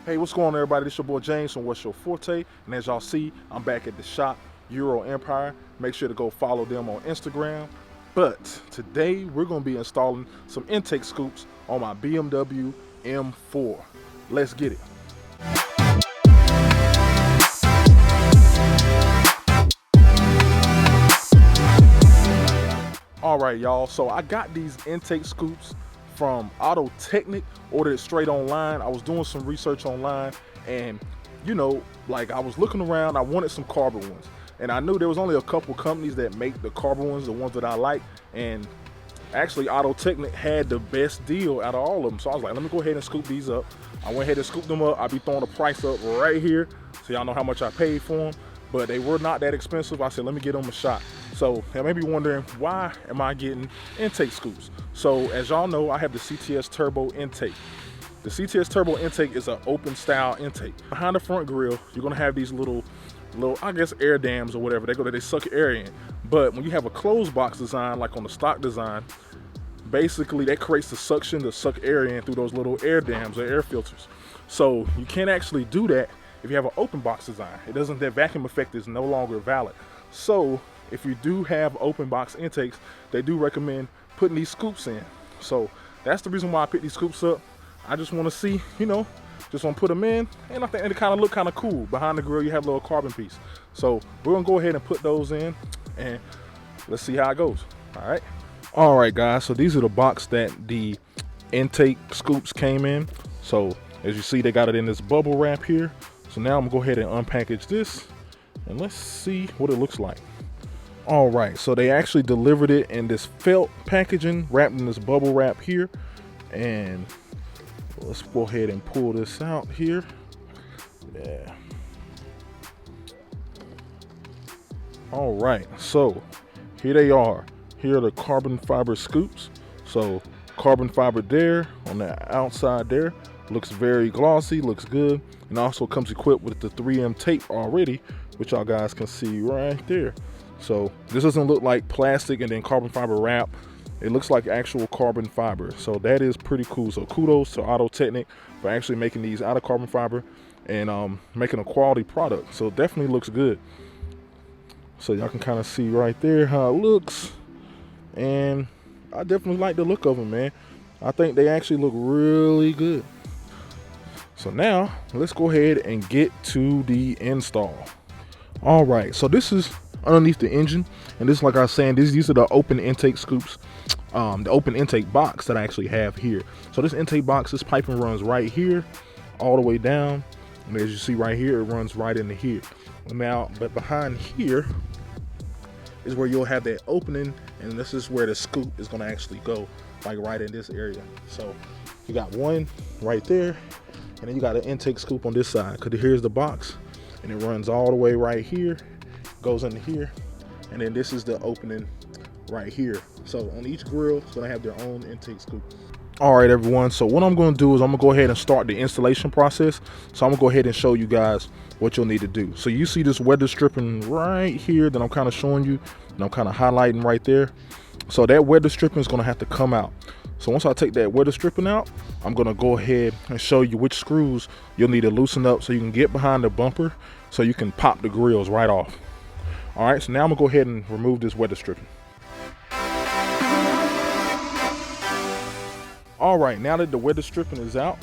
Hey, what's going on, everybody? This your boy James from What's Your Forte, and as y'all see, I'm back at the shop, Euro Empire. Make sure to go follow them on Instagram. But today we're going to be installing some intake scoops on my BMW M4. Let's get it. All right, y'all. So I got these intake scoops from Auto Technic, ordered it straight online. I was doing some research online, and you know, like I was looking around, I wanted some carbon ones, and I knew there was only a couple companies that make the carbon ones, the ones that I like, and actually Auto Technic had the best deal out of all of them. So I was like, let me go ahead and scoop these up. I went ahead and scooped them up. I'll be throwing the price up right here so y'all know how much I paid for them, but they were not that expensive. I said, let me get them a shot. So you may be wondering, why am I getting intake scoops? So as y'all know, I have the CTS Turbo intake. The CTS Turbo intake is an open style intake. Behind the front grille, you're gonna have these little, I guess, air dams or whatever. They suck air in. But when you have a closed box design, like on the stock design, basically that creates the suction to suck air in through those little air dams or air filters. So you can't actually do that if you have an open box design. That vacuum effect is no longer valid. So if you do have open box intakes, they do recommend putting these scoops in. So that's the reason why I picked these scoops up. I just want to see, you know, just want to put them in, and I think they kind of look kind of cool. Behind the grill, you have a little carbon piece. So we're gonna go ahead and put those in, and let's see how it goes. All right, guys. So these are the box that the intake scoops came in. So as you see, they got it in this bubble wrap here. So now I'm gonna go ahead and unpackage this, and let's see what it looks like. All right, so they actually delivered it in this felt packaging wrapped in this bubble wrap here, and let's go ahead and pull this out here. Yeah. All right, so here they are. Here are the carbon fiber scoops. So carbon fiber there on the outside there, looks very glossy, looks good, and also comes equipped with the 3M tape already, which y'all guys can see right there. So this doesn't look like plastic and then carbon fiber wrap. It looks like actual carbon fiber. So that is pretty cool. So kudos to Auto Technic for actually making these out of carbon fiber and making a quality product. So it definitely looks good. So y'all can kind of see right there how it looks. And I definitely like the look of them, man. I think they actually look really good. So now let's go ahead and get to the install. All right, so this is underneath the engine, and this, like I was saying, these are the open intake scoops, the open intake box that I actually have here. So this intake box, this piping runs right here all the way down, and as you see right here, it runs right into here. Now, but behind here is where you'll have that opening, and this is where the scoop is going to actually go, like right in this area. So you got one right there, and then you got an intake scoop on this side, because here's the box, and it runs all the way right here, goes into here, and then this is the opening right here. So on each grill, it's gonna have their own intake scoop. All right, everyone, so what I'm gonna do is I'm gonna go ahead and start the installation process. So I'm gonna go ahead and show you guys what you'll need to do. So you see this weather stripping right here that I'm kind of showing you, and I'm kind of highlighting right there. So that weather stripping is gonna have to come out. So once I take that weather stripping out, I'm gonna go ahead and show you which screws you'll need to loosen up so you can get behind the bumper so you can pop the grills right off. All right, so now I'm gonna go ahead and remove this weather stripping. All right, now that the weather stripping is out,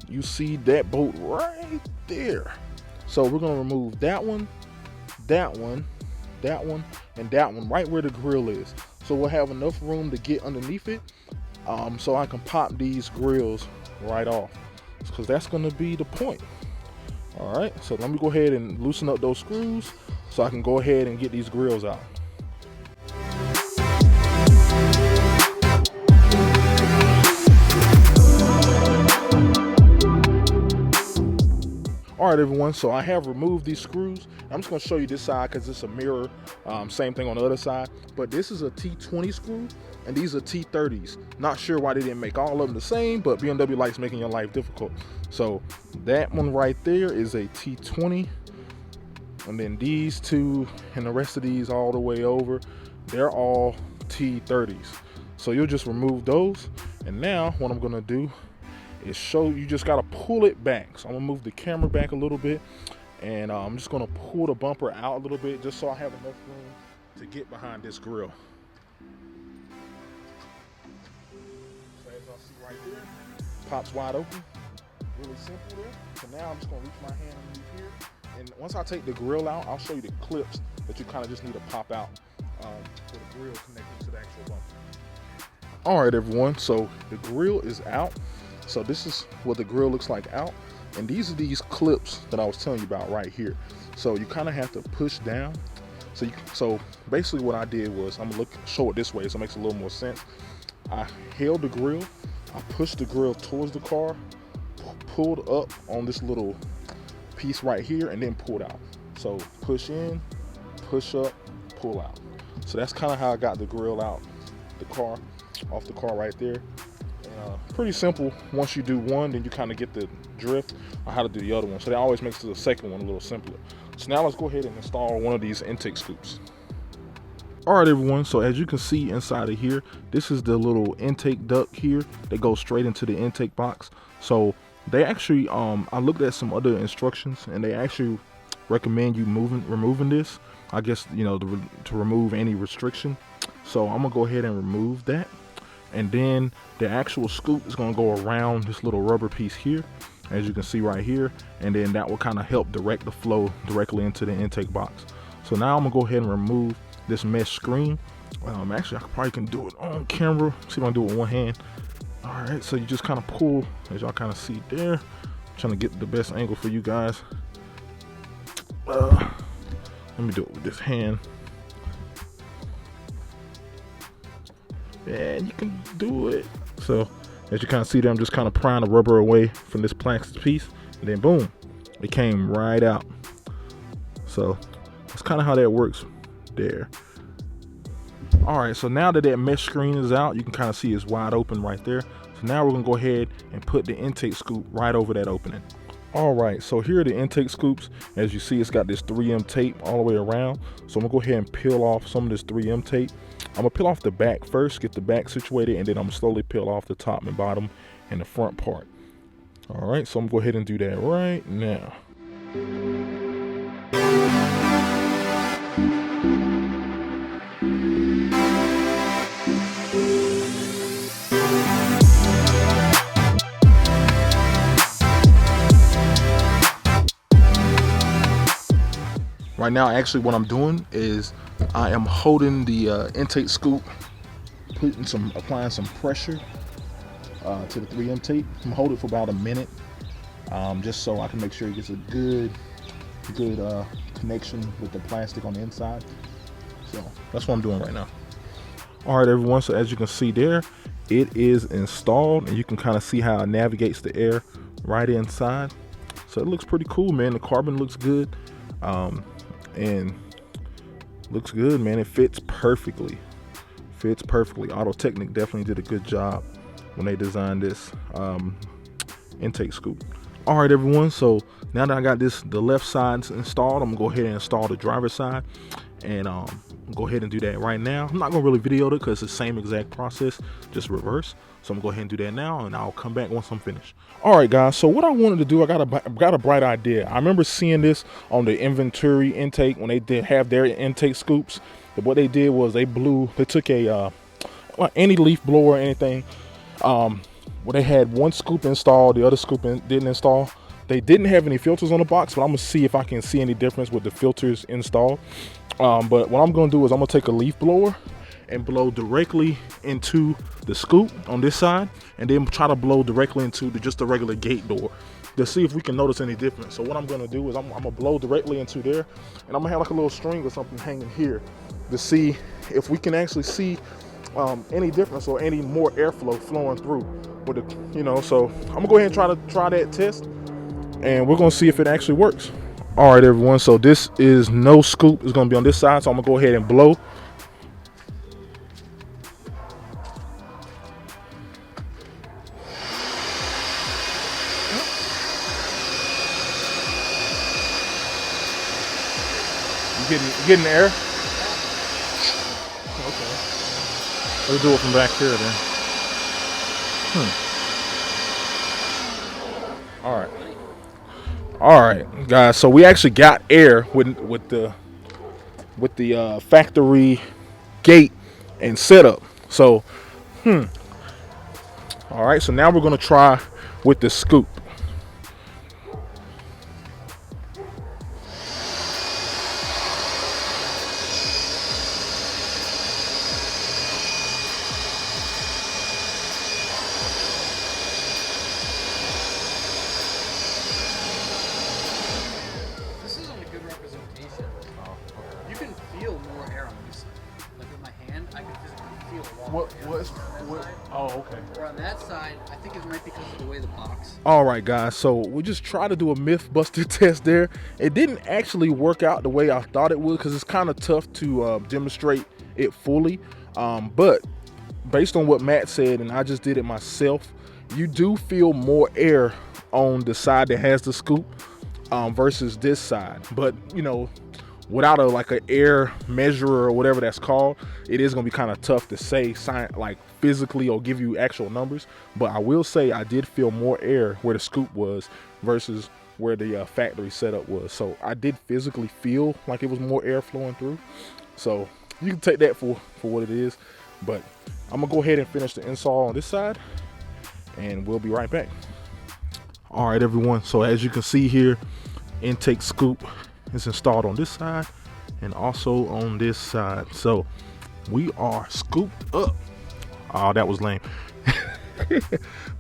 you see that bolt right there. So we're gonna remove that one, that one, that one, and that one right where the grill is. So we'll have enough room to get underneath it, so I can pop these grills right off, because that's gonna be the point. All right, so let me go ahead and loosen up those screws so I can go ahead and get these grills out. All right, everyone, so I have removed these screws. I'm just gonna show you this side because it's a mirror. Same thing on the other side, but this is a T20 screw and these are T30s. Not sure why they didn't make all of them the same, but BMW likes making your life difficult. So that one right there is a T20, and then these two and the rest of these all the way over, they're all T30s. So you'll just remove those, and now what I'm gonna do you just gotta pull it back. So I'm gonna move the camera back a little bit, and I'm just gonna pull the bumper out a little bit just so I have enough room to get behind this grill. So as y'all see right there, pops wide open, really simple there. So now I'm just gonna reach my hand underneath here, and once I take the grill out, I'll show you the clips that you kind of just need to pop out for the grill connected to the actual bumper. All right, everyone, so the grill is out. So this is what the grill looks like out, and these are these clips that I was telling you about right here. So you kind of have to push down. So basically what I did was, I'm gonna show it this way so it makes a little more sense. I held the grill, I pushed the grill towards the car, pulled up on this little piece right here, and then pulled out. So push in, push up, pull out. So that's kind of how I got the grill out off the car right there. Pretty simple. Once you do one, then you kind of get the drift on how to do the other one. So that always makes the second one a little simpler. So now let's go ahead and install one of these intake scoops. All right, everyone, so as you can see inside of here, this is the little intake duct here that goes straight into the intake box. So they actually, I looked at some other instructions, and they actually recommend you removing this, I guess, you know, to remove any restriction. So I'm gonna go ahead and remove that, and then the actual scoop is gonna go around this little rubber piece here, as you can see right here, and then that will kind of help direct the flow directly into the intake box. So now I'm gonna go ahead and remove this mesh screen. Actually, I probably can do it on camera. See if I can do it with one hand. All right, so you just kind of pull, as y'all kind of see there. I'm trying to get the best angle for you guys. Let me do it with this hand. And you can do it. So as you kind of see there, I'm just kind of prying the rubber away from this plastic piece, and then boom, it came right out. So that's kind of how that works there. All right, so now that mesh screen is out, you can kind of see it's wide open right there. So now we're gonna go ahead and put the intake scoop right over that opening. All right, so here are the intake scoops. As you see, it's got this 3M tape all the way around. So I'm gonna go ahead and peel off some of this 3M tape. I'm gonna peel off the back first, get the back situated, and then I'm gonna slowly peel off the top and bottom and the front part. All right, so I'm gonna go ahead and do that right now. Right now, actually, what I'm doing is I am holding the intake scoop, applying some pressure to the 3M tape. I'm gonna hold it for about a minute, just so I can make sure it gets a good connection with the plastic on the inside. So that's what I'm doing right now. All right, everyone. So as you can see there, it is installed, and you can kind of see how it navigates the air right inside. So it looks pretty cool, man. The carbon looks good. And looks good, man. It fits perfectly. Auto Technic definitely did a good job when they designed this intake scoop. All right, everyone, so now that I got the left sides installed, I'm gonna go ahead and install the driver's side, and go ahead and do that right now. I'm not gonna really video it because it's the same exact process, just reverse. So I'm gonna go ahead and do that now, and I'll come back once I'm finished. All right, guys, so what I wanted to do, I got a bright idea. I remember seeing this on the inventory intake when they did have their intake scoops. What they did was they took a any leaf blower or anything, where they had one scoop installed, the other scoop didn't install. They didn't have any filters on the box, but I'm gonna see if I can see any difference with the filters installed. But what I'm gonna do is I'm gonna take a leaf blower and blow directly into the scoop on this side, and then try to blow directly into just the regular gate door to see if we can notice any difference. So what I'm gonna do is I'm gonna blow directly into there, and I'm gonna have like a little string or something hanging here to see if we can actually see any difference or any more airflow flowing through with the, you know. So I'm gonna go ahead and try that test, and we're gonna see if it actually works. All right, everyone, so this is no scoop. It's gonna be on this side, so I'm gonna go ahead and blow. Getting the air? Okay. Let's do it from back here then. All right. All right, guys. So we actually got air with the factory gate and setup. So, all right. So now we're gonna try with the scoop. This isn't a good representation. You can feel more air on this side. Like with my hand, I can physically feel a lot more air on that side. Oh, okay. Or on that side, I think it might be because of the way the box. All right, guys. So we just tried to do a myth buster test there. It didn't actually work out the way I thought it would because it's kind of tough to demonstrate it fully. But based on what Matt said, and I just did it myself, you do feel more air on the side that has the scoop versus this side. But you know, without like an air measurer or whatever that's called, it is gonna be kind of tough to say like physically or give you actual numbers. But I will say I did feel more air where the scoop was versus where the factory setup was. So I did physically feel like it was more air flowing through. So you can take that for what it is. But I'm gonna go ahead and finish the install on this side, and we'll be right back. All right, everyone. So as you can see here, intake scoop is installed on this side and also on this side. So we are scooped up. Oh, that was lame.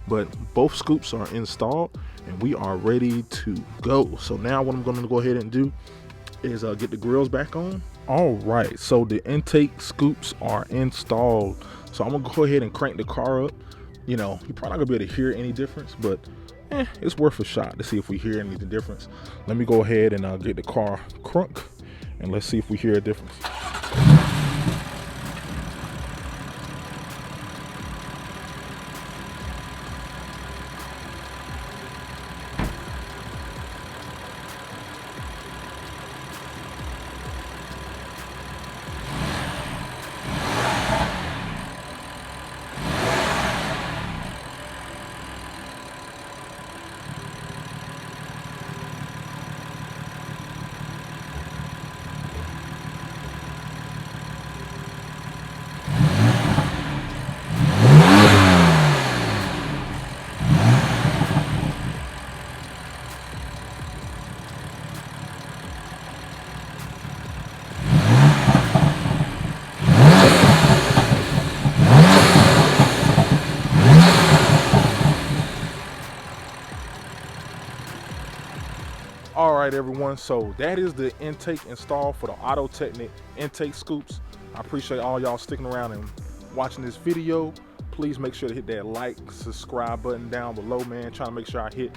But both scoops are installed and we are ready to go. So now what I'm going to go ahead and do is get the grills back on. All right, so the intake scoops are installed. So I'm gonna go ahead and crank the car up. You know, you're probably not gonna be able to hear any difference, but it's worth a shot to see if we hear any difference. Let me go ahead and get the car crunk and let's see if we hear a difference. All right, everyone, so that is the intake install for the Auto Technic intake scoops. I appreciate all y'all sticking around and watching this video. Please make sure to hit that like, subscribe button down below, man. Trying to make sure I hit,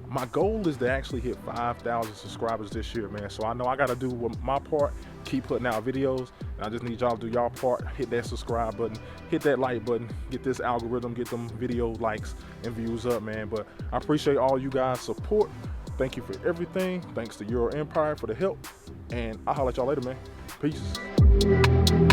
my goal is to actually hit 5,000 subscribers this year, man. So I know I got to do my part, keep putting out videos. And I just need y'all to do y'all part, hit that subscribe button, hit that like button, get this algorithm, get them video likes and views up, man. But I appreciate all you guys' support. Thank you for everything. Thanks to Euro Empire for the help. And I'll holler at y'all later, man. Peace.